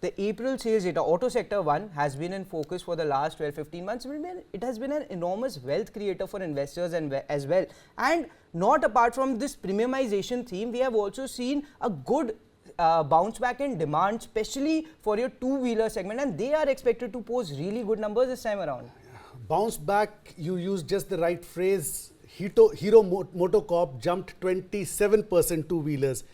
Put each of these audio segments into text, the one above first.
the April sales data, auto sector one, has been in focus for the last 12-15 months. It has been an enormous wealth creator for investors as well. And not apart from this premiumization theme, we have also seen a good bounce back in demand, especially for your two-wheeler segment, and they are expected to post really good numbers this time around. Bounce back, you used just the right phrase. Motocorp jumped 27% two-wheelers.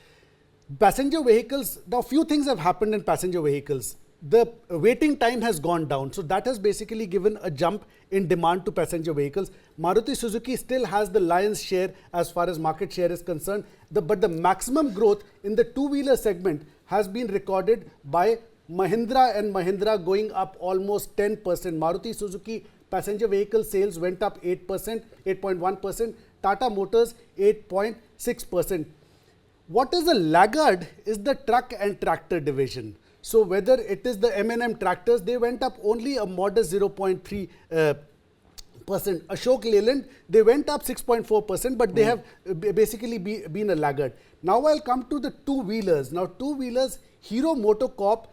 Passenger vehicles, now few things have happened in passenger vehicles. The waiting time has gone down, so that has basically given a jump in demand to passenger vehicles. Maruti Suzuki still has the lion's share as far as market share is concerned, but the maximum growth in the two-wheeler segment has been recorded by Mahindra and Mahindra, going up almost 10%. Maruti Suzuki passenger vehicle sales went up 8%, 8.1%. Tata Motors 8.6%. What is a laggard is the truck and tractor division. So whether it is the M&M tractors, they went up only a modest 0.3%. Ashok Leyland, they went up 6.4%, but they have basically been a laggard. Now I'll come to the two-wheelers. Now two-wheelers, Hero Motocorp,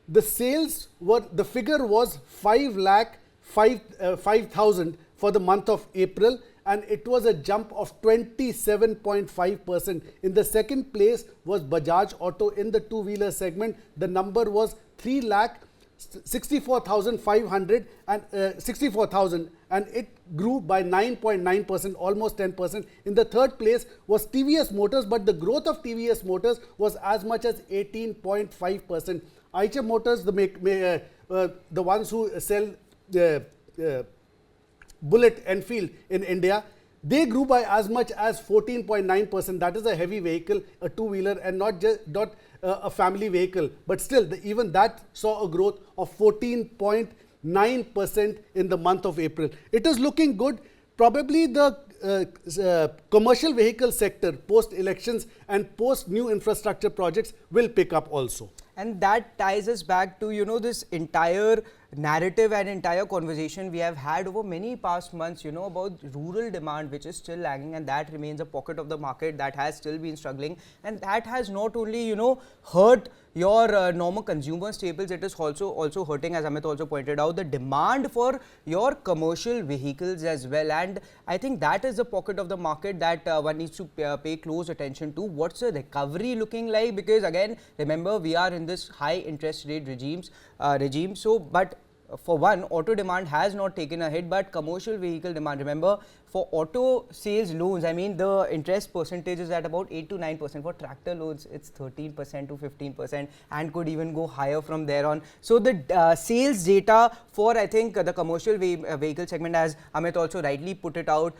the sales were, the figure was 5,05,000 for the month of April, and it was a jump of 27.5%. In the second place was Bajaj Auto in the two-wheeler segment. The number was 3,64,500 and 64,000, and it grew by 9.9%, almost 10%. In the third place was TVS Motors, but the growth of TVS Motors was as much as 18.5%. Eicher Motors, the ones who sell Bullet Enfield in India, they grew by as much as 14.9%. That is a heavy vehicle, a two-wheeler, and not a family vehicle. But still, even that saw a growth of 14.9% in the month of April. It is looking good. Probably the commercial vehicle sector post-elections and post-new infrastructure projects will pick up also. And that ties us back to, this entire narrative and entire conversation we have had over many past months, about rural demand, which is still lagging, and that remains a pocket of the market that has still been struggling. And that has not only, hurt your normal consumer staples, it is also hurting, as Amit also pointed out, the demand for your commercial vehicles as well. And I think that is the pocket of the market that one needs to pay close attention to. What's the recovery looking like? Because again, remember, we are in this high interest rate regime. So, but for one, auto demand has not taken a hit, but commercial vehicle demand, remember, for auto sales loans, I mean, the interest percentage is at about 8 to 9%. For tractor loans, it's 13% to 15% and could even go higher from there on. So the sales data for, I think, the commercial vehicle segment, as Amit also rightly put it out,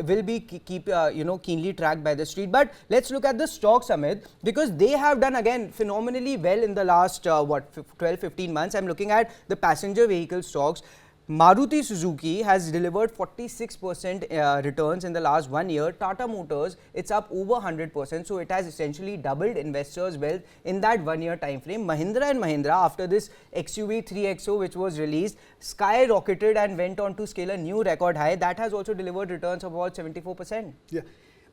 will be keenly tracked by the street. But let's look at the stocks, Amit, because they have done again phenomenally well in the last 12-15 months. I'm looking at the passenger vehicle stocks. Maruti Suzuki has delivered 46% returns in the last 1 year. Tata Motors, it's up over 100%. So it has essentially doubled investors' wealth in that 1 year time frame. Mahindra and Mahindra, after this XUV 3XO which was released, skyrocketed and went on to scale a new record high. That has also delivered returns of about 74%. Yeah.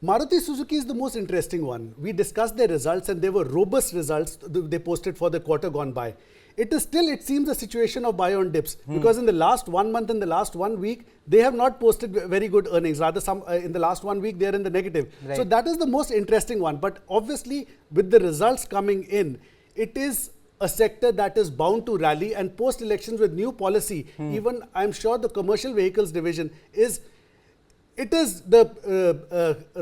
Maruti Suzuki is the most interesting one. We discussed their results, and they were robust results they posted for the quarter gone by. It is still, it seems, a situation of buy on dips, because in the last 1 month and the last 1 week, they have not posted very good earnings. Rather, in the last 1 week, they are in the negative. Right. So that is the most interesting one. But obviously, with the results coming in, it is a sector that is bound to rally, and post-elections with new policy, even I'm sure the commercial vehicles division is, it is the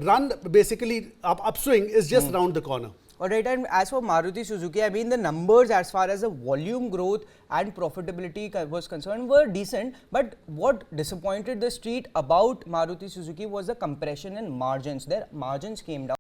run, basically, upswing is just round the corner. Alright, and as for Maruti Suzuki, I mean, the numbers as far as the volume growth and profitability was concerned were decent, but what disappointed the street about Maruti Suzuki was the compression in margins. Their margins came down.